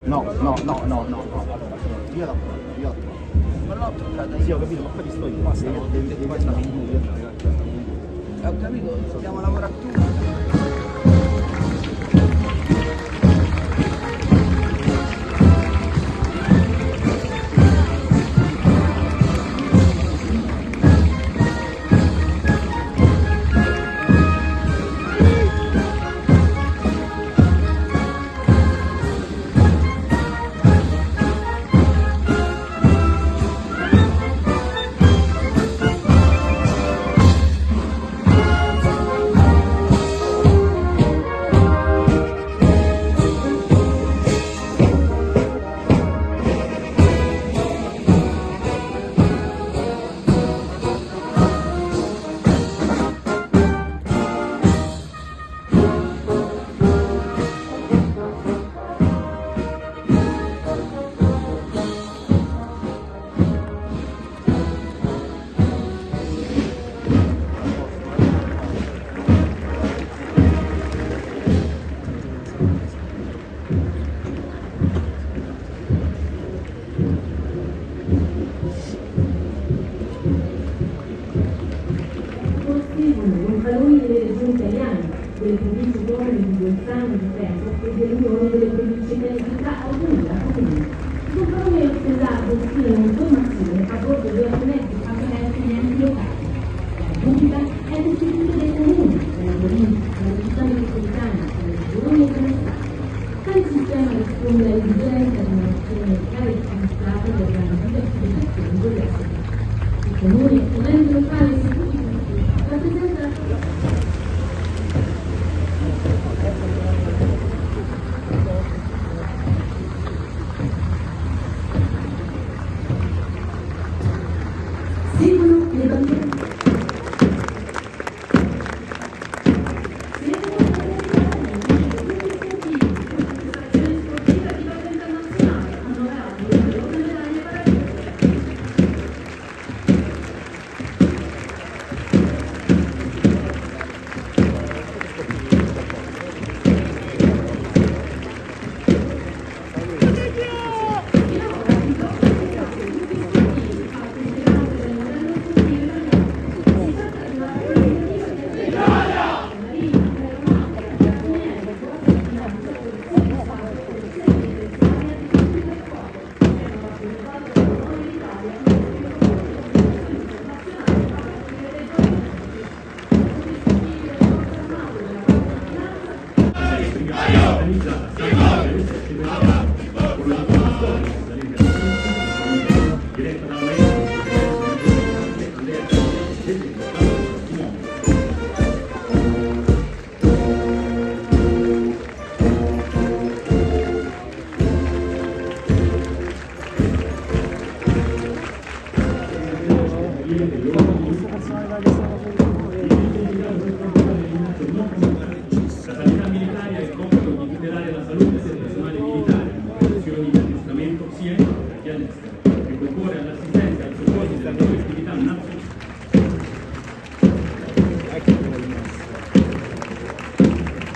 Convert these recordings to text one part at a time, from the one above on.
No, no, no, no, no, no, allora, io la io la Ma l'ho toccata sì, ho io. capito, ma poi ci sto io, basta, devi stare in due, Ho capito, dobbiamo lavorare tutti. Costituiscono i valori delle regioni italiane, delle province autonome di Bolzano, di Trento e dell'Unione delle province italiane autonome, la Comune. Sono valori essenziali destinano informazione a bordo della connessione appartenenti agli enti locali. La pubblica è costituita dai comuni, dalla provincia, dalla città metropolitana, dalle regioni e dalle stati. Tale sistema risponde alle esigenze di una nazione locale e amministrata per la diversificazione delle attività. I comuni e gli enti locali istituiti rappresentano seguono le bandiere.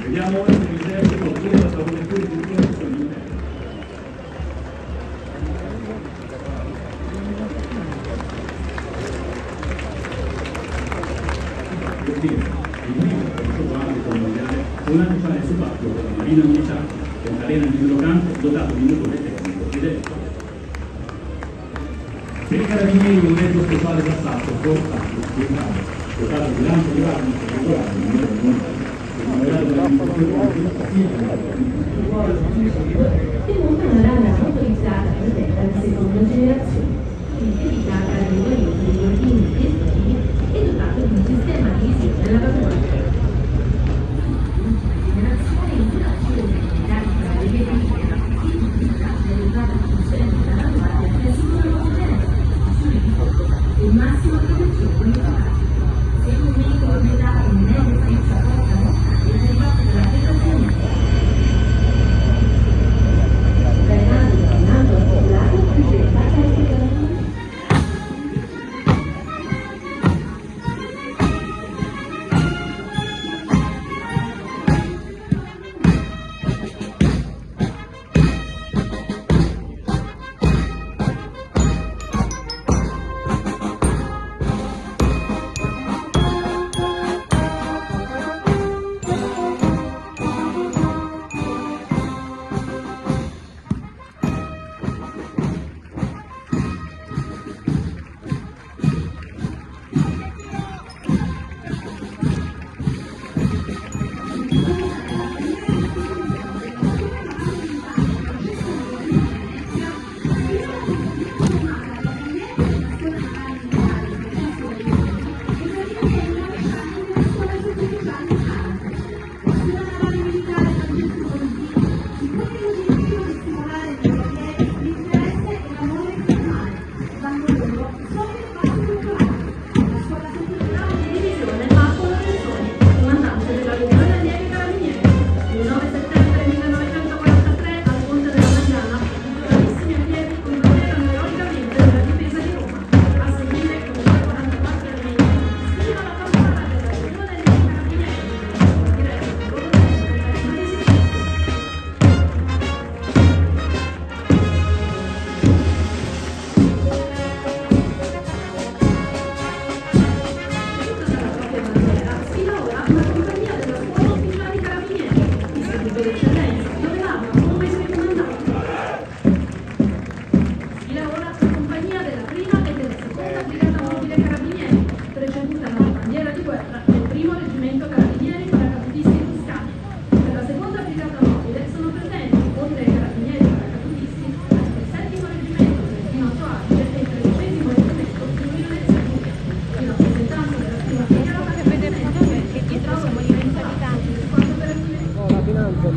Vediamo ora se l'esercito ottiene la favorevolezza di informazioni interne. Il primo protocollo coloniale fu lanciare il subacqueo con la Marina Militare, con carena di velocante dotato di motore tecnico ed elettrico. Per i carabinieri un mezzo speciale d'assalto portato dotato di lampo di armi regolare numero 1. Tenuta una rana motorizzata protetta di seconda generazione, dedicata ai guerrieri degli ordini estivi e dotato di un sistema di visione alla padrona. Generazione in durazione carica delle vecchie attività realizzata funzionante dalla guardia che assicura l'omogeneità e massima protezione dei locali. Se un veicolo guidato in neve senza porta montata è derivato dalla pedagogia. Bernardo articolato presenta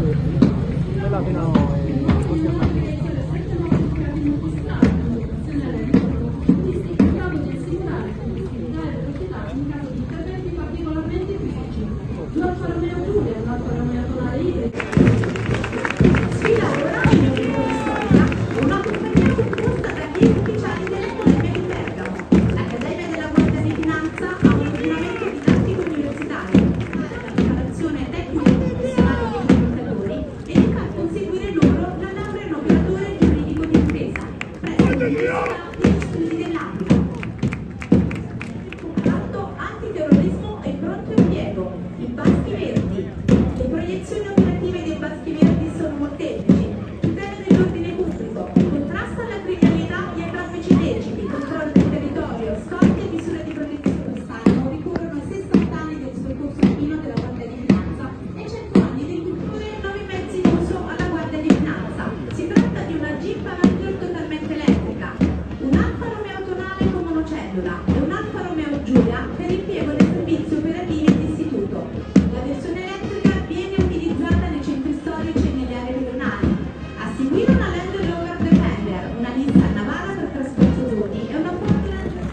quella fino così a una compagnia composta da 10 ufficiali dell'Economia di Bergamo. L'Accademia della Guardia di Finanza ha un ordinamento didattico universitario, la preparazione tecnica e professionale dei ricercatori e di far conseguire loro la laurea in operatore giuridico di impresa presso l'Università degli Studi dell'Ambito. Atto antiterrorismo e pronto impiego, i baschi verdi. Le proiezioni operative dei baschi verdi sono molteplici: tutela dell'ordine pubblico, contrasto alla criminalità e ai traffici illeciti, controllo del territorio, scorte e misure di protezione. Quest'anno ricorrono i 60 anni del soccorso alpino della Guardia di Finanza e 100 anni del cultore e nuovi mezzi in uso alla Guardia di Finanza. Si tratta di una Jeep Avenger totalmente elettrica, un Alfa Romeo tonale con monocellula e un Alfa Romeo Giulia per impiego nei servizi operativi d'istituto. La versione elettrica viene utilizzata nei centri storici e nelle aree pedonali. A seguire una Land Rover Defender, una Nissan Navara per trasporto zoni e una Ford Ranger.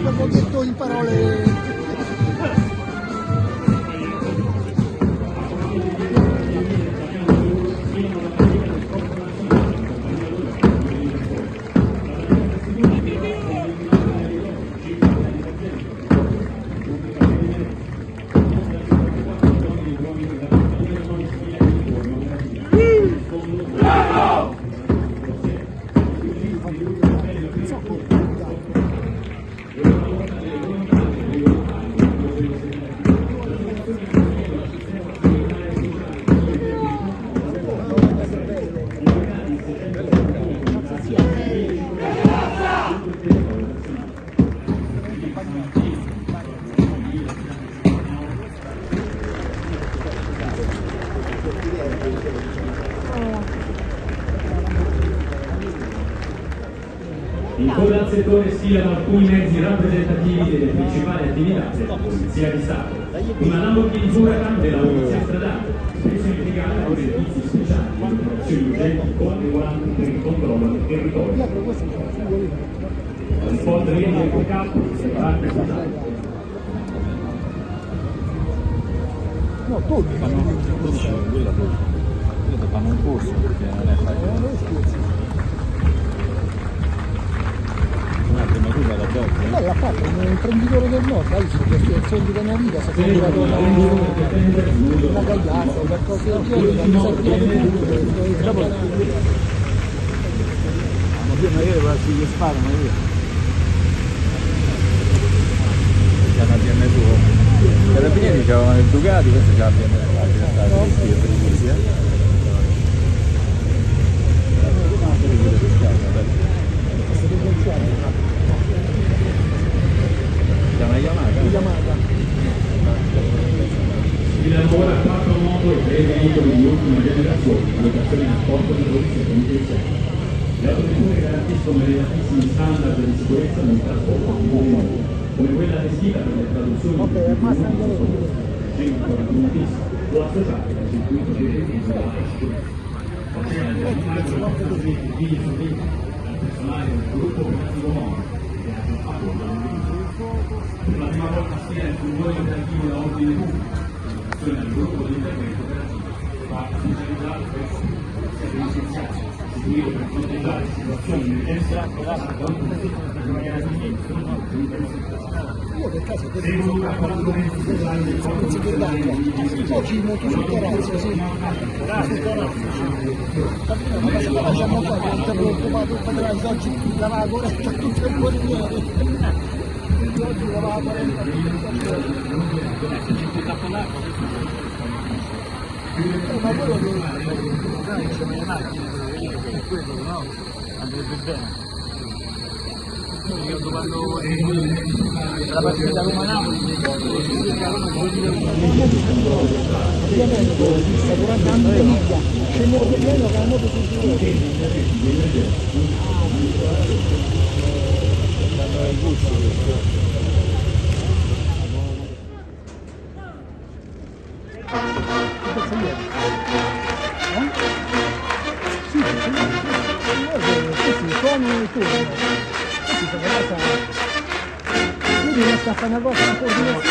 L'ho detto in parole. In coda al settore sfilano alcuni mezzi rappresentativi delle principali attività della Polizia di Stato. Una Lamborghini Huracan della Polizia Stradale, spesso impiegata con servizi speciali in operazioni urgenti con regolanti per il controllo del territorio. Trasporto Ranger pick-up separate statali. No, tutti fanno un corso, quella fanno un corso perché non è facile. Lei l'ha fatto, un imprenditore del nord, ha visto che si è della vita, si è comprato una gagliarda o qualcosa del genere, mi sa che dopo ma io quasi che sparano io. C'è una BMW. I carabinieri c'avevano il Ducati, questo c'ha la BMW. veicoli di ultima generazione in locazione a porto di polizia penitenziaria. Le autovetture garantiscono elevatissimi standard di sicurezza nel trasporto pubblico, come quella descritta per le traduzioni di o associate al circuito direttivo della sicurezza. La cena del personaggio porta figli sudditi al personale del gruppo operativo MONI, che ha fatto per la prima volta stia il furgone operativo da ordine pubblico, in relazione al gruppo di intervento operativo, va specializzato per essere essenziale, seguire per fronteggiare situazioni emergenziali e la seguono a quattro mesi speciali del corpo nazionale di oggi molto sul terrazzo, sì. Ma se la facciamo qua, non ti preoccupare, vedrai oggi la va a 40 tutte le ore ieri. Oggi la va a 40 ma quello che quello no? Andrebbe bene. Io quando la partita Roma-Napoli sta durante anni di Liga, scendevo per pieno che la moto sul sta fare una cosa un po' diversa.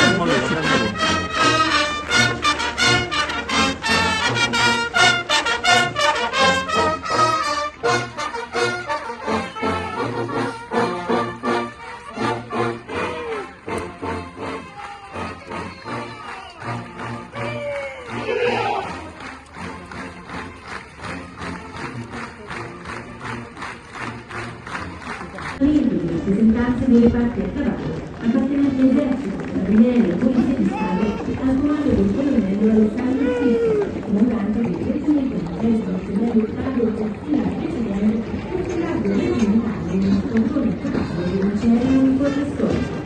Presentarsi nei reparti a cavallo appartenenti all'esercito, carabinieri e polizia di Stato al comando del colonnello Alessandro Sisto, comandante del reggimento di Terzo Nazionale Ottavo Terzina Precedente, considerato reggimentale nel controllo a cavallo del macello in quella storia.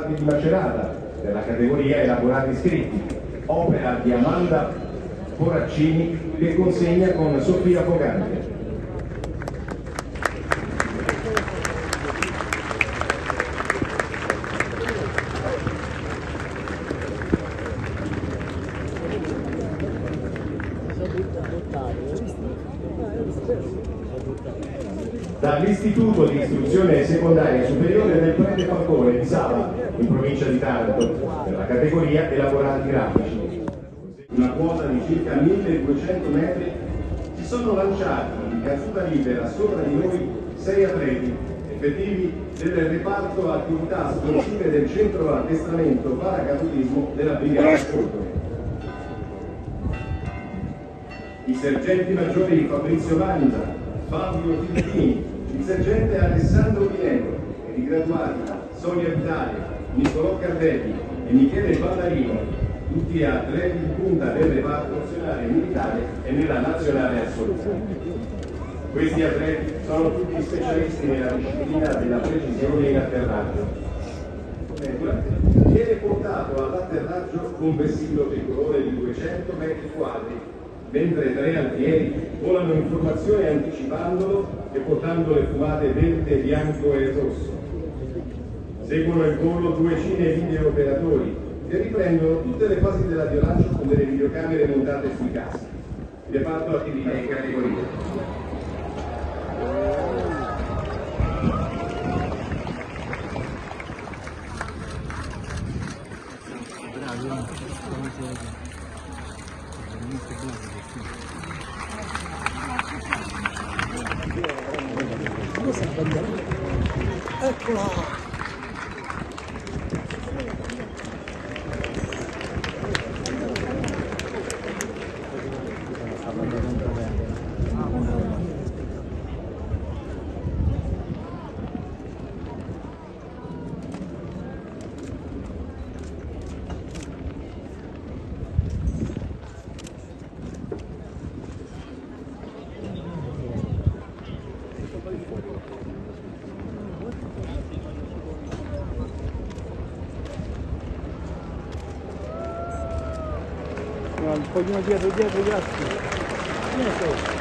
Di Macerata della categoria elaborati scritti, opera di Amanda Boraccini che consegna con Sofia Fogante. dall'Istituto di Istruzione Secondaria Superiore del Prete Falcone di Sala, in provincia di Taranto, nella categoria elaborati grafici. Una quota di circa 1200 metri si sono lanciati in caduta libera sopra di noi 6 atleti effettivi del reparto attività sportive del centro addestramento paracadutismo della Brigata Corpo. I sergenti maggiori Fabrizio Manza, Fabio Tintini, il sergente Alessandro Pinello e i graduati Sonia Vitale, Nicolò Cardelli e Michele Ballarino, tutti atleti di punta del reparto nazionale militare e nella nazionale assoluta. Questi atleti sono tutti specialisti nella disciplina della precisione in atterraggio. Viene portato all'atterraggio un vessillo tricolore di 200 metri quadri, mentre 3 alfieri volano in formazione anticipandolo e portando le fumate verde, bianco e rosso. Seguono il volo 2 cine video operatori che riprendono tutte le fasi dell'avviolancio con delle videocamere montate sui caschi. Reparto attività in categoria. Eccola! Un pochino dietro gli altri. Niente.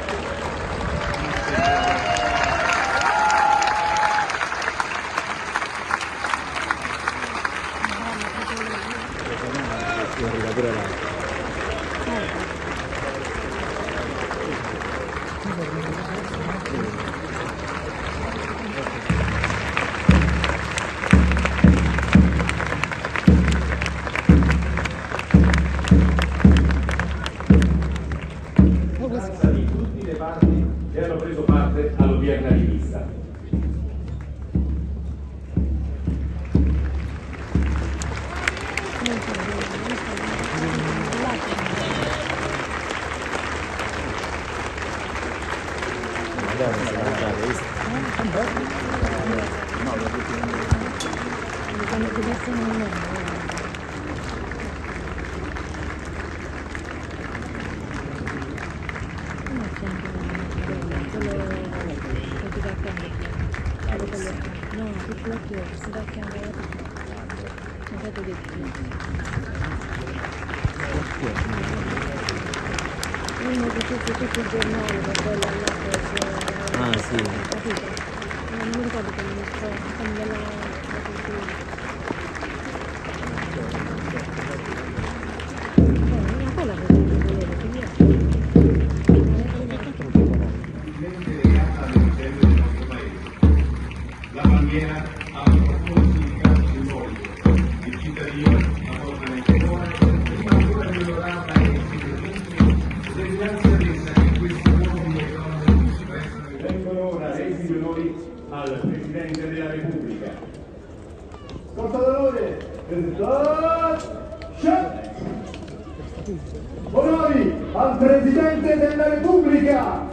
Di tutti le parti che hanno preso parte all'odierna rivista. Uno di tutti i giornali, Ah sì. capito? Non mi ricordo che mi sto facendo la cultura. Ma quella che devo vedere, che La bandiera ha un profondo significato simbolico. Il cittadino la porta nel cuore e una ancora migliorata e grazie ad essa che questi uomini e donne si prestano. Vengono ora resi gli onori al Presidente della Repubblica. Corta d'onore, onori al Presidente della Repubblica.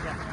Grazie.